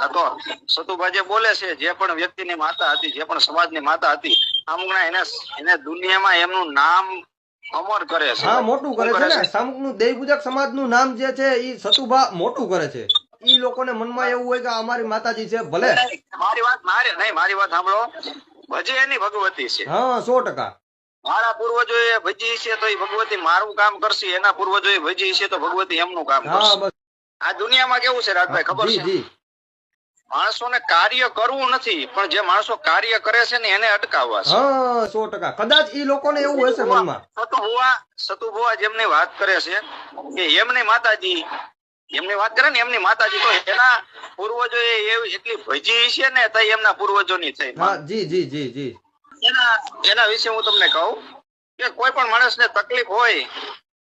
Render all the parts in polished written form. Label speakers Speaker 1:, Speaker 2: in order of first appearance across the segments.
Speaker 1: આ તો સતુભા જે બોલે છે, જે પણ વ્યક્તિની માતા હતી, જે પણ સમાજની માતા હતી, અમુકના એને દુનિયામાં એમનું નામ અમર કરે છે.
Speaker 2: હા, મોટું કરે છે ને. સામુકનું દેવપૂજક સમાજનું નામ જે છે ઈ સતુભા મોટું કરે છે. ઈ લોકોને મનમાં એવું હોય કે અમારી માતાજી છે. ભલે
Speaker 1: મારી વાત સાંભળો, ભજે એની ભગવતી છે.
Speaker 2: હા, 100%.
Speaker 1: મારા પૂર્વજોએ ભજી છે તો એ ભગવતી મારું કામ કરશે, એના પૂર્વજોએ ભજી છે તો ભગવતી એમનું કામ
Speaker 2: હા,
Speaker 1: કરશે.
Speaker 2: બસ.
Speaker 1: આ દુનિયામાં કેવું છે રાજભાઈ, ખબર
Speaker 2: જી
Speaker 1: છે?
Speaker 2: જી.
Speaker 1: માણસોને કાર્ય કરવું નથી, પણ જે માણસો કાર્ય કરે છે ને એને અટકાવવા છે.
Speaker 2: હા, 100%. કદાચ ઈ લોકોને એવું હશે મનમાં.
Speaker 1: સતુભુવા જેમની વાત કરે છે કે એમની માતાજી, એમની વાત કરે ને એમની માતાજી, તો એના પૂર્વજોએ એટલી ભજી છે ને તો એમના પૂર્વજોની થઈ.
Speaker 2: હા, જી જી જી જી.
Speaker 1: એના વિશે હું તમને કહું કે કોઈ પણ માણસને તકલીફ હોય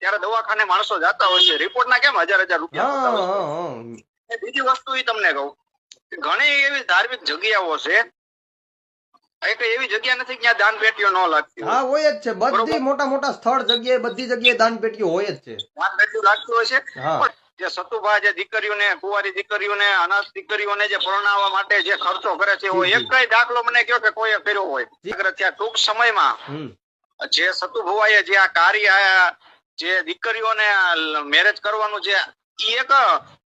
Speaker 1: ત્યારે દવાખાને માણસો જતા હોય છે, રિપોર્ટ ના કેમ 1000 રૂપિયા થતા હોય છે. બીજી વસ્તુ એ તમને કહું, ઘણી એવી ધાર્મિક જગ્યાઓ છે, એક એવી જગ્યા નથી જ્યાં દાન પેટીઓ ન લાગતી.
Speaker 2: હા, હોય જ છે. બધી મોટા મોટા સ્થળ જગ્યાએ બધી જગ્યાએ દાન પેટીઓ હોય જ છે.
Speaker 1: દાન પેટીઓ લાગતું હોય છે.
Speaker 2: હા.
Speaker 1: જે સતુભા જે દીકરીઓને, કુંવારી દીકરીઓને, અનાથ દીકરીઓને જે પરણાવવા માટે જે ખર્ચો કરે છે, એવો એક કઈ દાખલો મને કહો કે કોઈએ કર્યો હોય? ત્યાં ટૂંક સમયમાં જે સતુભુવાએ જે આ કાર્ય, જે દીકરીઓને મેરેજ કરવાનું છે, એ એક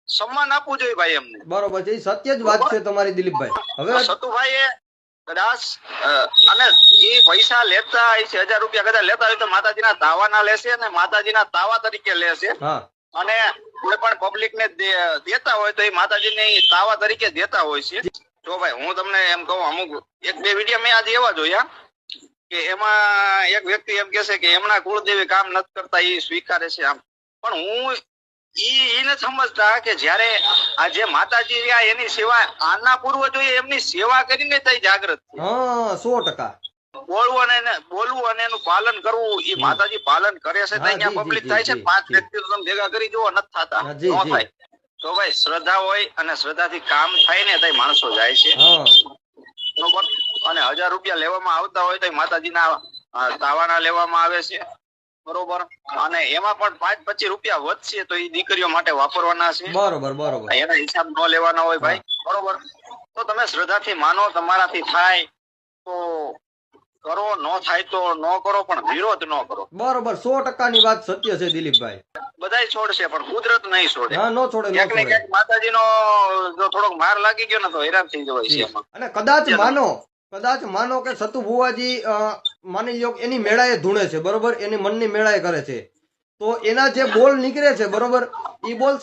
Speaker 1: સન્માન આપવું જોઈએ ભાઈ એમને.
Speaker 2: બરોબર છે, સત્ય જ વાત છે તમારી દિલીપભાઈ. હવે
Speaker 1: સતુભાઈએ કદાચ અને એ પૈસા લેતા હશે, 1000 રૂપિયા કદાચ લેતા હોય તો માતાજીના તાવાના લેશે ને માતાજીના તાવા તરીકે લેશે.
Speaker 2: હા.
Speaker 1: અને કોઈ પણ પબ્લિક ને દેતા હોય તો એ માતાજીને તાવા તરીકે દેતા હોય છે. જો ભાઈ હું તમને એમ કહું, અમુક 1-2 વિડીયો મેં આજે એવા જોયા કે એમાં એક વ્યક્તિ એમ કહે છે કે એમના કુળદેવી કામ નથી કરતા, એ સ્વીકારે છે આમ. પણ હું ઈ નથી સમજતા કે જયારે આ જે માતાજી રહ્યા એની સેવા, આના પૂર્વજોએ એમની સેવા કરીને થઈ જાગૃત.
Speaker 2: હા, 100%.
Speaker 1: બોલવું અને એનું પાલન કરવું, એ માતાજી પાલન કરે છે. અહીંયા પબ્લિક થાય છે, 5 વ્યક્તિઓ તમે ભેગા કરી જુઓ, નથી થતા. ન થાય તો ભાઈ શ્રદ્ધા હોય અને શ્રદ્ધાથી કામ થાય ને તો માણસો જાય છે, બરોબર. અને 1000 રૂપિયા લેવામાં આવતા હોય તો માતાજીના તાવાના લેવામાં આવે છે, બરોબર. અને એમાં પણ 5-25 રૂપિયા વધશે તો એ દીકરીઓ માટે વાપરવાના છે,
Speaker 2: બરોબર બરોબર.
Speaker 1: એના હિસાબ ન લેવાના હોય ભાઈ, બરોબર. તો તમે શ્રદ્ધાથી માનો, તમારાથી થાય તો કરો, ન થાય તો ન કરો, પણ વિરોધ ન કરો.
Speaker 2: બરોબર, 100% ની વાત સત્ય છે દિલીપભાઈ.
Speaker 1: બધાય છોડશે પણ કુદરત નહીં છોડે.
Speaker 2: હા, નો છોડે, નો છોડે.
Speaker 1: માતાજીનો જો થોડોક માર લાગી ગયો ને તો હેરાન થઈ જવાય છે એમાં.
Speaker 2: અને કદાચ માનો કે સતુભુવાજી માની લ્યો એની મેળાએ ધૂણે છે, બરોબર, એની મનની મેળાએ કરે છે, તો એના જે બોલ નીકળે છે, બરોબર, એ બોલ